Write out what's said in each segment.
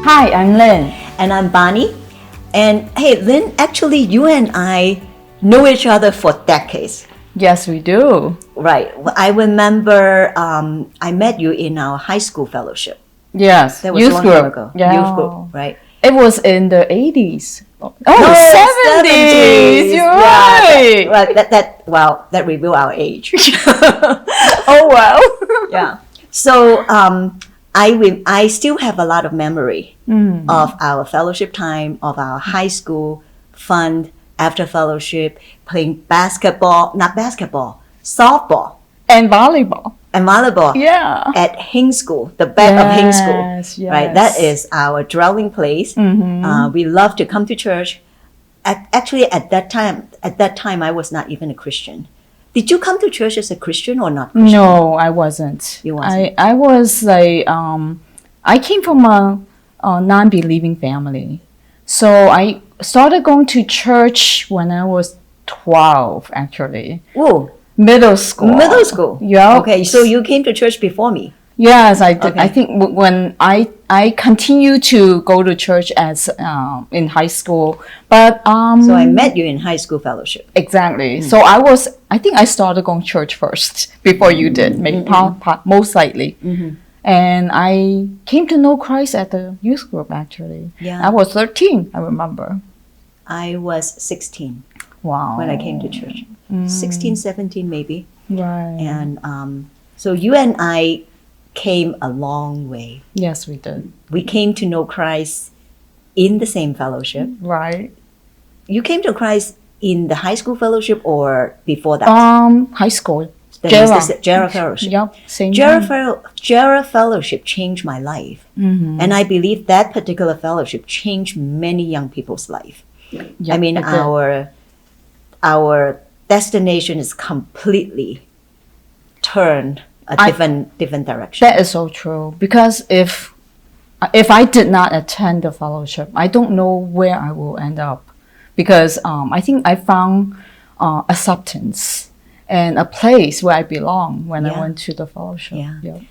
Hi, I'm Lynn. And I'm Bonnie. And hey, Lynn, actually, you and I know each other for decades. Yes, we do. Right. Well, I remember I met you in our high school fellowship. Yes, That was a youth long group. time ago. Yeah. Youth group, right? It was in the 80s. Oh, No, 70s. You're Yeah, right. that reveal our age. Oh, well. Yeah. So I still have a lot of memory of our fellowship time, of our high school fun after fellowship, playing softball And volleyball. and volleyball Yeah. at Hing School, the back of Hing School. Yes, Right, that is our dwelling place. We love to come to church. Actually, at that time, I was not even a Christian. Did you come to church as a Christian or not Christian? No, I wasn't. You wasn't? I was like, I came from a non-believing family. So I started going to church when I was 12, actually. Whoa, Middle school. middle school. Yeah. Okay, so you came to church before me. Yes, I did. Okay. I think when I continued to go to church as in high school, but So I met you in high school fellowship. exactly. So I think I started going to church first before you did, maybe most likely. And I came to know Christ at the youth group actually. Yeah. I was 13, I remember. I was 16 Wow. when I came to church. 16, 17 maybe. Right. And so you and I came a long way. Yes, we did. We came to know Christ in the same fellowship. Right. You came to Christ in the high school fellowship or before that? High school. Jera Fellowship. Yep. Same. Jera Fellowship changed my life. And I believe that particular fellowship changed many young people's life. Yep, I mean, it did. our destination is completely turned a different direction. That is so true. Because if I did not attend the fellowship, I don't know where I will end up. Because I think I found acceptance and a place where I belong when I went to the fellowship. Yeah. Yep.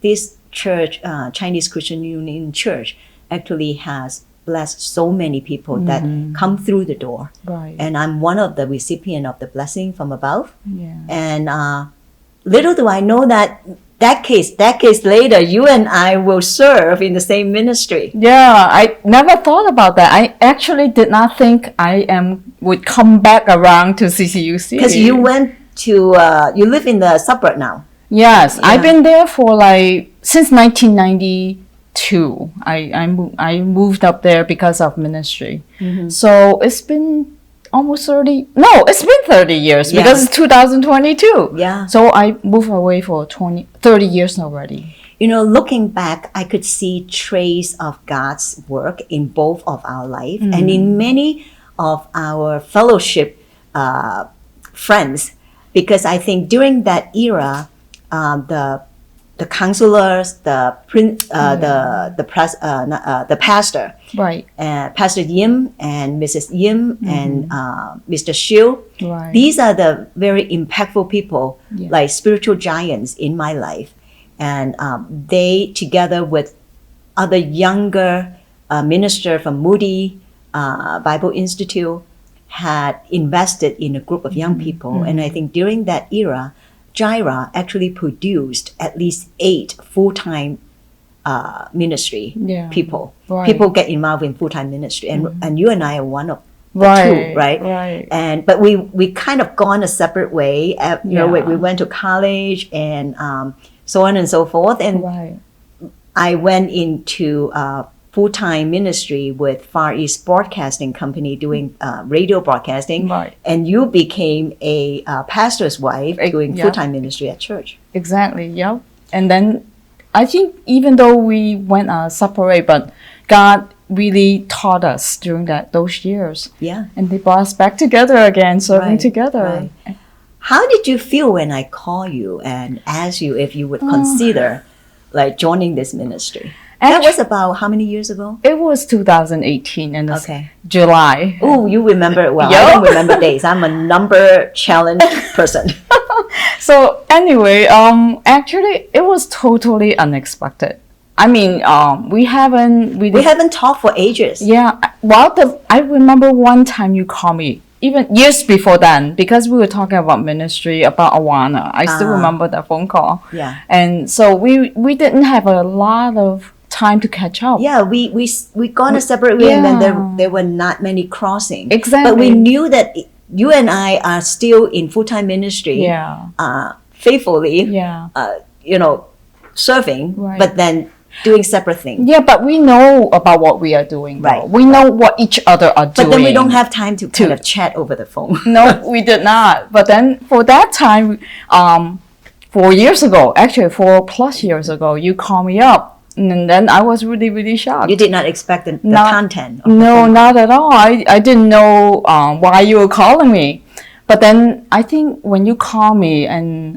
This church, Chinese Christian Union Church, actually has blessed so many people that come through the door. Right. And I'm one of the recipient of the blessing from above. Yeah. And little do I know that decades later, you and I will serve in the same ministry. Yeah, I never thought about that. I actually did not think would come back around to CCUC. Because you went to, you live in the suburb now. Yes, Yeah. I've been there for since 1992. I moved up there because of ministry. So it's been almost 30. No, it's been 30 years Yeah. because it's 2022. Yeah. So I moved away for 30 years already. You know, looking back, I could see trace of God's work in both of our life and in many of our fellowship friends, because I think during that era, the counselors, the pastor, Right. Pastor Yim and Mrs. Yim and Mr. Shiu. Right. These are the very impactful people, Yeah. like spiritual giants in my life. And they, together with other younger minister from Moody Bible Institute, had invested in a group of young people. And I think during that era, Jaira actually produced at least 8 full-time ministry people. Right. People get involved in full-time ministry, and you and I are one of the Right. two, right? Right. But we kind of gone a separate way. You know, Yeah. we went to college and so on and so forth. And Right. I went into full-time ministry with Far East Broadcasting Company doing radio broadcasting. Right. And you became a pastor's wife doing Yeah. full-time ministry at church. Exactly. Yep. And then I think even though we went separate, but God really taught us during those years. Yeah. And they brought us back together again, serving Right, together. right. How did you feel when I call you and ask you if you would consider like joining this ministry? That was about how many years ago? It was 2018 in Okay. July. Oh, you remember it well. Yup. I don't remember days. I'm a number challenge person. So anyway, actually it was totally unexpected. I mean, we haven't We haven't talked for ages. Yeah, well, I remember one time you called me, even years before then, because we were talking about ministry, about Awana. I still remember that phone call. Yeah. And so we didn't have a lot of time to catch up. Yeah, we gone a separate way, and then there were not many crossings. Exactly. But we knew that you and I are still in full-time ministry. Yeah. Faithfully. Yeah. Serving, Right. but then doing separate things. Yeah, but we know about what we are doing. Though. Right. We know what each other are doing. But then we don't have time to kind of chat over the phone. No, we did not. But then for that time, 4 years ago, actually 4+ years ago, you called me up. And then I was really, really shocked. You did not expect the content of the No, phone. not at all. I didn't know why you were calling me. But then I think when you called me and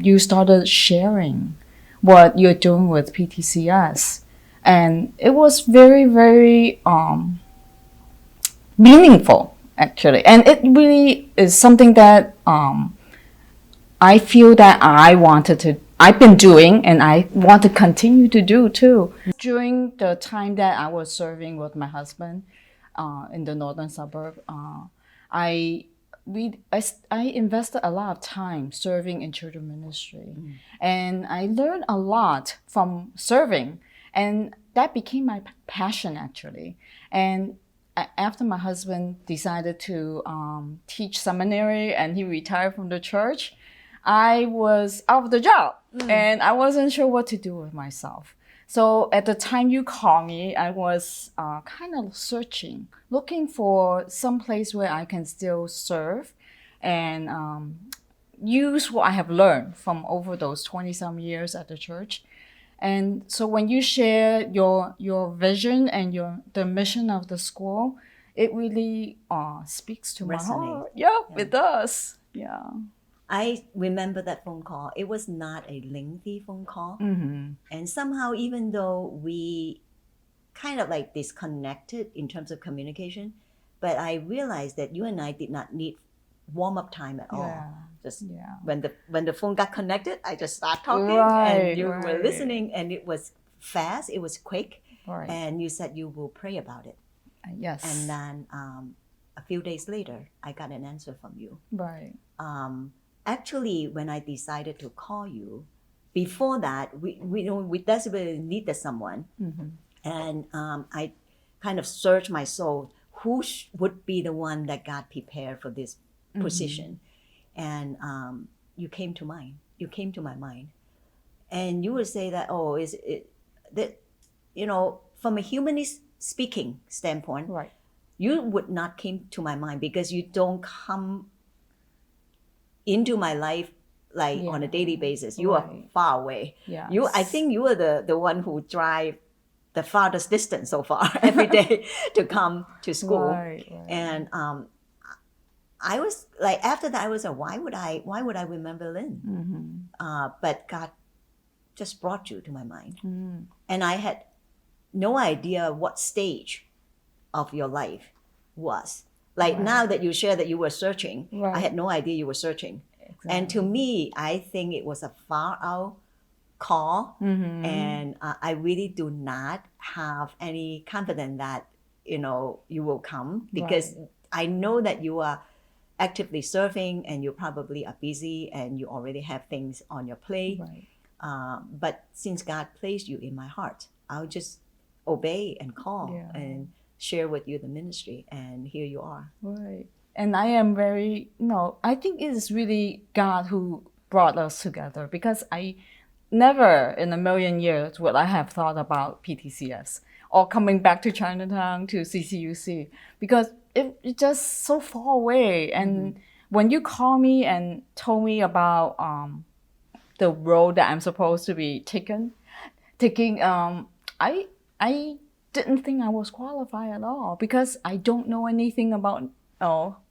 you started sharing what you're doing with PTCS, and it was very, very meaningful, actually. And it really is something that I feel that I've been doing, and I want to continue to do too. During the time that I was serving with my husband in the northern suburb, I invested a lot of time serving in children ministry, and I learned a lot from serving, and that became my passion actually. And after my husband decided to teach seminary and he retired from the church, I was out of the job and I wasn't sure what to do with myself. So at the time you called me, I was kind of searching, looking for some place where I can still serve and use what I have learned from over those 20-some years at the church. And so when you share your vision and the mission of the school, it really speaks to my heart. Yep, it does. Yeah. I remember that phone call. It was not a lengthy phone call. And somehow, even though we kind of like disconnected in terms of communication, but I realized that you and I did not need warm-up time at all. Just when the phone got connected, I just started talking and you were listening, and it was fast, it was quick, and you said you will pray about it. Yes. And then a few days later, I got an answer from you. Right. Actually, when I decided to call you, before that, we desperately needed someone, and I kind of searched my soul, who would be the one that got prepared for this position, and you came to mind. You came to my mind, and you would say that, is it that from a humanist speaking standpoint, you would not came to my mind because you don't come into my life like on a daily basis. You are far away. Yes. I think you are the one who drive the farthest distance so far every day to come to school. And I was like, after that, I was like, why would I remember Lynn? But God just brought you to my mind, and I had no idea what stage of your life was. Like now that you share that you were searching, I had no idea you were searching. Exactly. And to me, I think it was a far out call, and I really do not have any confidence that you will come, because I know that you are actively serving and you probably are busy and you already have things on your plate. But since God placed you in my heart, I'll just obey and call and share with you the ministry, and here you are. And I am very, I think it is really God who brought us together, because I never in a million years would I have thought about PTCS or coming back to Chinatown to CCUC, because it's just so far away. And when you called me and told me about the road that I'm supposed to be taking, I didn't think I was qualified at all, because I don't know anything about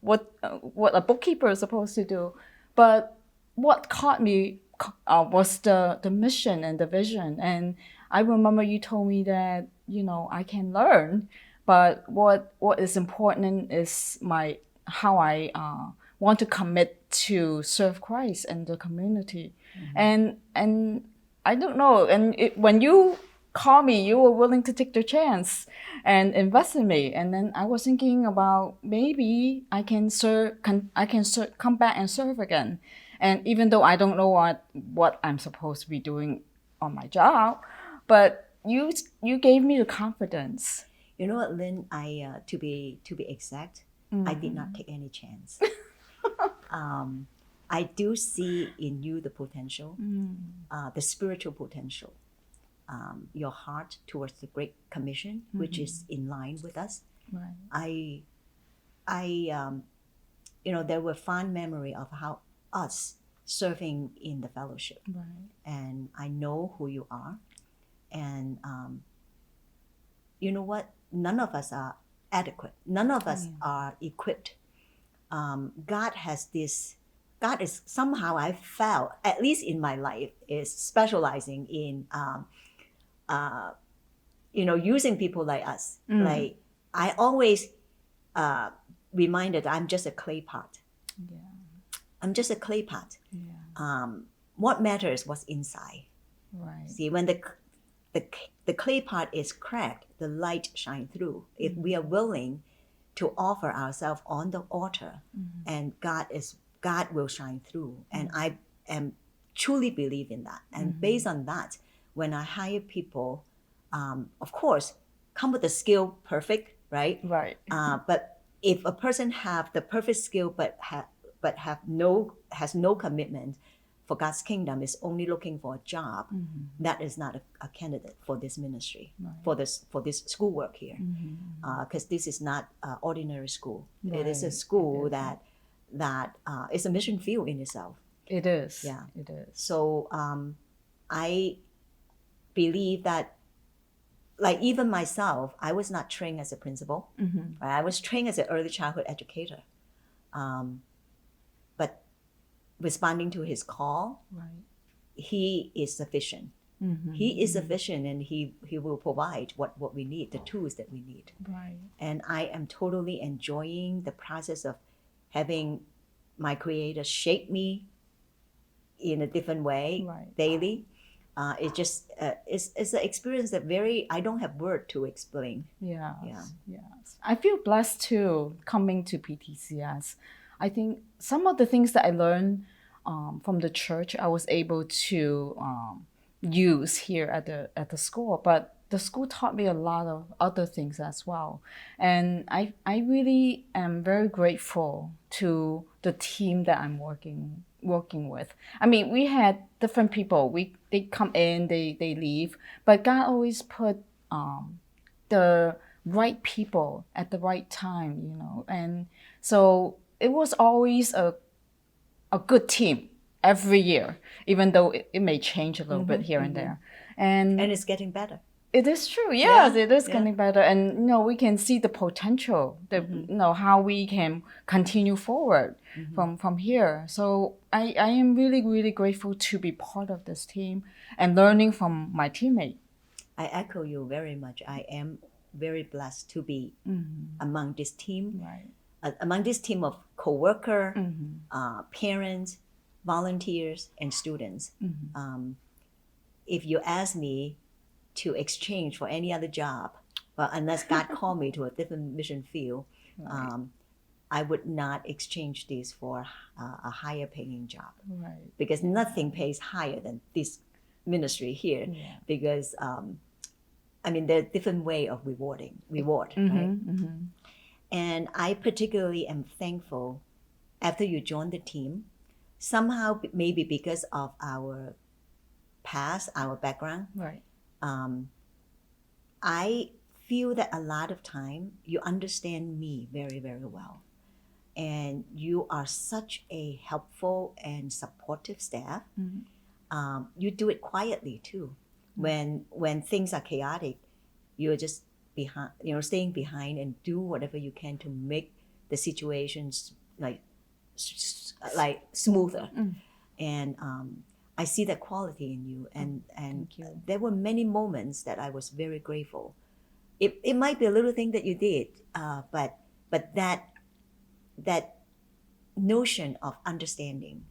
what a bookkeeper is supposed to do. But what caught me was the mission and the vision. And I remember you told me that I can learn, but what is important is how I want to commit to serve Christ and the community. And I don't know. And when you called me, you were willing to take the chance and invest in me. And then I was thinking about maybe I can come back and serve again. And even though I don't know what I'm supposed to be doing on my job, but you gave me the confidence. You know what, Lynn? I to be exact, I did not take any chance. I do see in you the potential, the spiritual potential, your heart towards the Great Commission, which is in line with us. Right. There were fond memory of how us serving in the fellowship, Right. and I know who you are, and you know what? None of us are adequate. None of us are equipped. God is somehow, I felt, at least in my life, is specializing in using people like us. Like I always reminded, I'm just a clay pot. Yeah. I'm just a clay pot. Yeah. What matters was inside. Right. See, when the clay pot is cracked, the light shines through. If we are willing to offer ourselves on the altar, and God will shine through. And I am truly believe in that. And based on that, when I hire people, of course, come with the skill perfect, right? Right. But if a person have the perfect skill has no commitment for God's kingdom, is only looking for a job, that is not a candidate for this ministry, for this schoolwork here, because this is not an ordinary school. Right. It is a school that is a mission field in itself. It is. Yeah. It is. So I believe that, like even myself, I was not trained as a principal. Right? I was trained as an early childhood educator. But responding to his call, Right. he is sufficient. He is sufficient, and he will provide what we need, the tools that we need. Right. And I am totally enjoying the process of having my Creator shape me in a different way daily. It just it's an experience that I don't have word to explain. Yes. I feel blessed too coming to PTCS. I think some of the things that I learned from the church, I was able to use here at the school. But the school taught me a lot of other things as well, and I really am very grateful to the team that I'm working with. I mean, we had different people. They come in, they leave, but God always put the right people at the right time, and so it was always a good team every year, even though it may change a little bit here and there. And it's getting better. It is true. Yes, Yeah, it is yeah. getting better. And, we can see the potential, how we can continue forward from here. So I am really, really grateful to be part of this team and learning from my teammate. I echo you very much. I am very blessed to be among this team. Right. Among this team of co-worker, parents, volunteers, and students. If you ask me to exchange for any other job, well, unless God called me to a different mission field, I would not exchange this for a higher paying job. Right. Because nothing pays higher than this ministry here. Yeah. Because there are different way of reward, right? And I particularly am thankful after you joined the team, somehow maybe because of our past, our background, Right. I feel that a lot of time you understand me very, very well. And you are such a helpful and supportive staff. You do it quietly too. When things are chaotic, you're just behind, staying behind and do whatever you can to make the situations like smoother. And I see that quality in you. And Thank you. there were many moments that I was very grateful. It might be a little thing that you did, but that notion of understanding,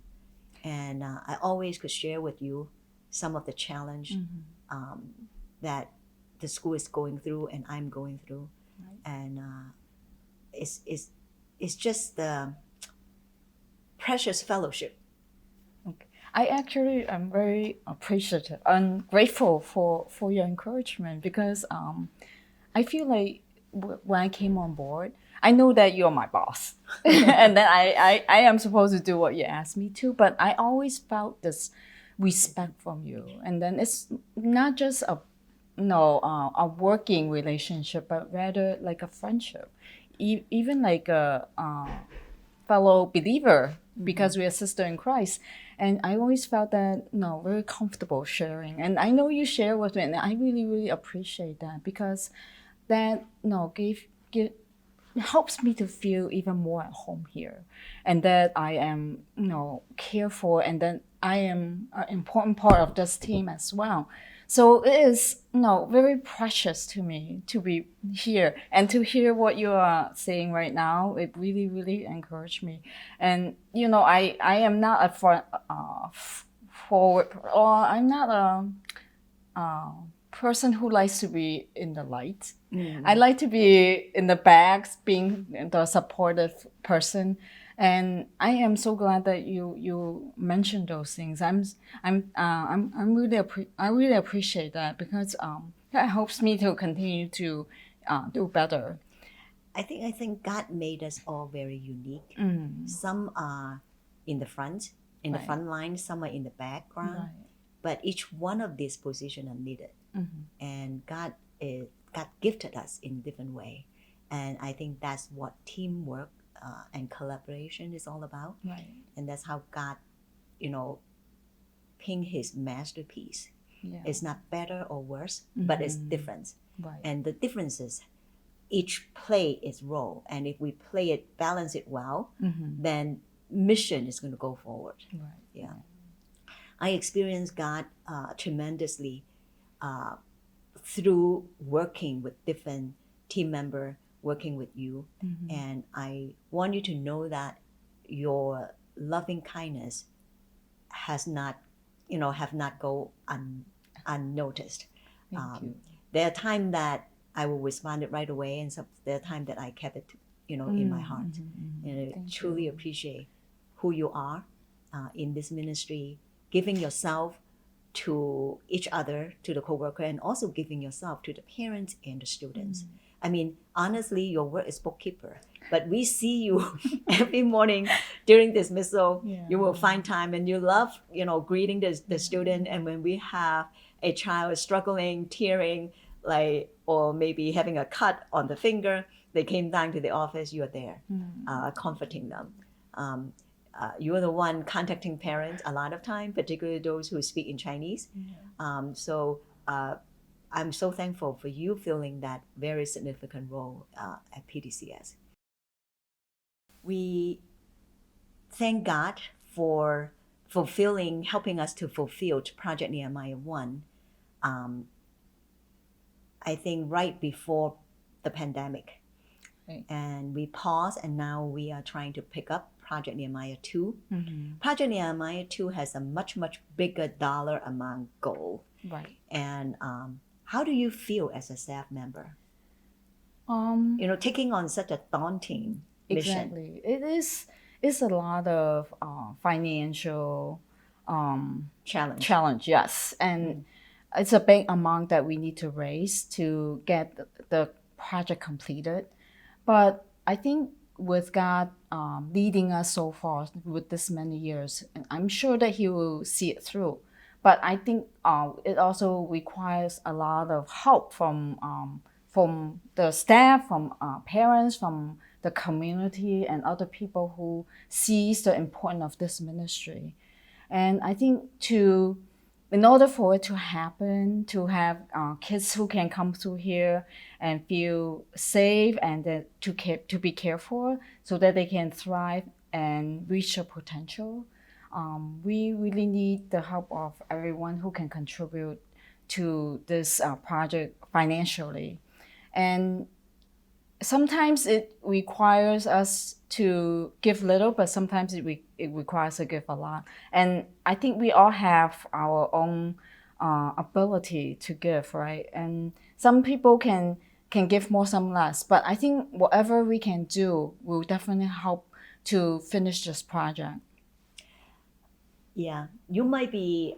and I always could share with you some of the challenge that the school is going through and I'm going through. Right. And it's just the precious fellowship. Okay. I actually am very appreciative and grateful for your encouragement because I feel like when I came on board, I know that you're my boss. And then I am supposed to do what you asked me to, but I always felt this respect from you. And then it's not just a working relationship, but rather like a friendship, even like a fellow believer because we're sister in Christ. And I always felt that very comfortable sharing. And I know you share with me, and I really, really appreciate that because that give helps me to feel even more at home here, and that I am cared for, and that I am an important part of this team as well. So it is very precious to me to be here and to hear what you are saying right now. It really, really encouraged me. And I am not forward, or I'm not a person who likes to be in the light. I like to be in the back, being the supportive person. And I am so glad that you mentioned those things. I really appreciate that because that helps me to continue to do better. I think God made us all very unique. Some are in the front, the Right. front line, some are in the background. Right. But each one of these positions are needed. And God gifted us in different way. And I think that's what teamwork and collaboration is all about. Right. And that's how God, paint his masterpiece. Yeah. It's not better or worse, but it's different. Right. And the differences, each play its role. And if we play it, balance it well, then mission is going to go forward. Right. Yeah. I experienced God tremendously through working with different team members, working with you. And I want you to know that your loving kindness has not, have not go unnoticed. Thank you. There are times that I will respond it right away, and there are times that I kept it, in my heart. And I truly appreciate who you are in this ministry, giving yourself to each other, to the coworker, and also giving yourself to the parents and the students. I mean, honestly, your work is bookkeeper, but we see you every morning during dismissal. Yeah. You will find time, and you love, greeting the student. And when we have a child struggling, tearing, or maybe having a cut on the finger, they came down to the office. You are there, comforting them. You're the one contacting parents a lot of time, particularly those who speak in Chinese. So I'm so thankful for you filling that very significant role at PTCS. We thank God for helping us to fulfill Project Nehemiah 1. I think right before the pandemic. Right. And we paused, and now we are trying to pick up Project Nehemiah 2. Project Nehemiah 2 has a much, much bigger dollar amount goal. Right. And how do you feel as a staff member? Taking on such a daunting mission. Exactly. It's a lot of financial challenge, yes. And it's a big amount that we need to raise to get the project completed. But I think with God leading us so far with this many years, I'm sure that He will see it through. But I think it also requires a lot of help from the staff, from parents, from the community, and other people who sees the importance of this ministry. And I think in order for it to happen, to have kids who can come through here and feel safe, and then to be cared for so that they can thrive and reach their potential, we really need the help of everyone who can contribute to this project financially. And sometimes it requires us to give little, but sometimes it requires to give a lot. And I think we all have our own ability to give, right? And some people can give more, some less. But I think whatever we can do will definitely help to finish this project. Yeah, you might be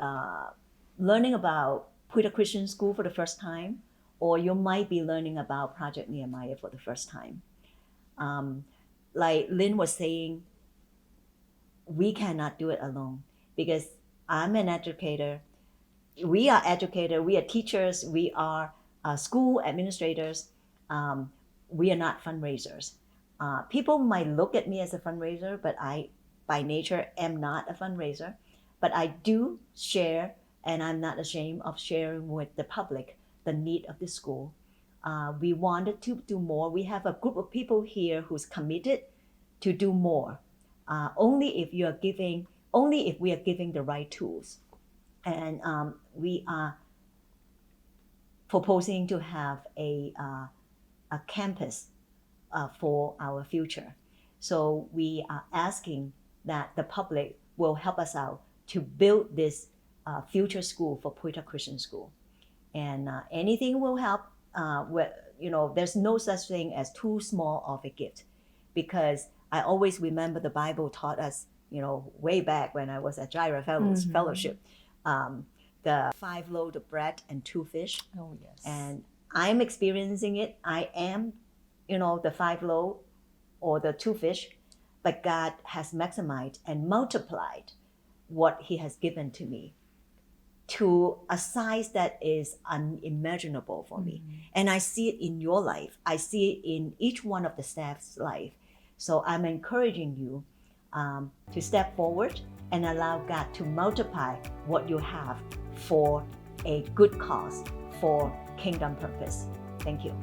learning about Puerto Christian School for the first time, or you might be learning about Project Nehemiah for the first time. Like Lynn was saying, we cannot do it alone because I'm an educator. We are educators, we are teachers, we are school administrators. We are not fundraisers. People might look at me as a fundraiser, but I, by nature, am not a fundraiser. But I do share, and I'm not ashamed of sharing with the public the need of the school. We wanted to do more. We have a group of people here who's committed to do more. Only if we are giving the right tools. And we are proposing to have a campus for our future. So we are asking that the public will help us out to build this future school for Puerto Christian School. And anything will help. There's no such thing as too small of a gift, because I always remember the Bible taught us, way back when I was at Jireh Fellowship, the 5 loaves of bread and 2 fish. Oh, yes. And I'm experiencing it. I am, the 5 loaves or the 2 fish, but God has maximized and multiplied what He has given to me to a size that is unimaginable for me. And I see it in your life. I see it in each one of the staff's life. So I'm encouraging you to step forward and allow God to multiply what you have for a good cause, for kingdom purpose. Thank you.